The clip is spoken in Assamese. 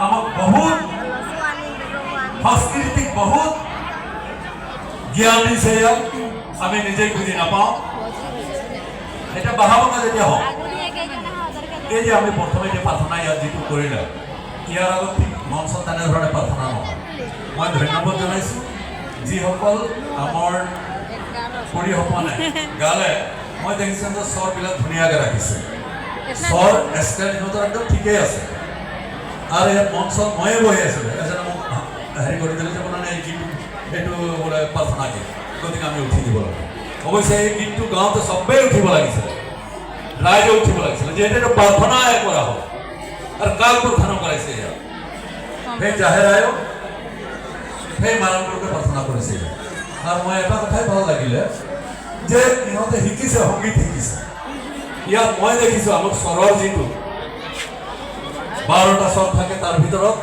আমাক বহুত সাংস্কৃতিক বহুত জ্ঞান দিছে। ইয়াক আমি নিজে বুজি নাপাওঁ। এটা বাহাবনা যেতিয়া হওক, এই যে আমি প্ৰথমে যে প্ৰাৰ্থনা ইয়াত যিটো কৰিলে, ইয়াৰ আগত ঠিক মঞ্চত তেনেধৰণে প্ৰাৰ্থনা নহয়। মই ধন্যবাদ জনাইছোঁ যিসকল আমাৰ পৰিসকলে গালে। মই দেখিছোঁ যে স্বৰবিলাক ধুনীয়াকৈ ৰাখিছে, স্বৰ এক্সট্ৰা সিহঁতৰ একদম ঠিকেই আছে। আৰু ইয়াত মঞ্চত ময়ে বহি আছিলোঁ, এজনে মোক হেৰি কৰি দিলে যে মানে এই গীতটো সেইটো বোলে প্ৰাৰ্থনা গীত, গতিকে আমি উঠি দিব লাগে। অৱশ্যে এই গীতটো গাওঁতে চবেই উঠিব লাগিছিলে, ৰাইজে উঠিব লাগিছিলে, যিহেতু এইটো প্ৰাৰ্থনাহে কৰা হ'ল আৰু কাল প্ৰাৰ্থনা কৰাইছে। ইয়াত সেই জাহেৰ আয়ক সেই মানৱৰূপে প্ৰাৰ্থনা কৰিছে। আৰু মই এটা কথাই ভাল লাগিলে যে ইহঁতে শিকিছে, সংগীত শিকিছে। ইয়াত মই দেখিছোঁ আমাৰ স্বৰৰ যিটো 12টা স্বৰ থাকে, তাৰ ভিতৰত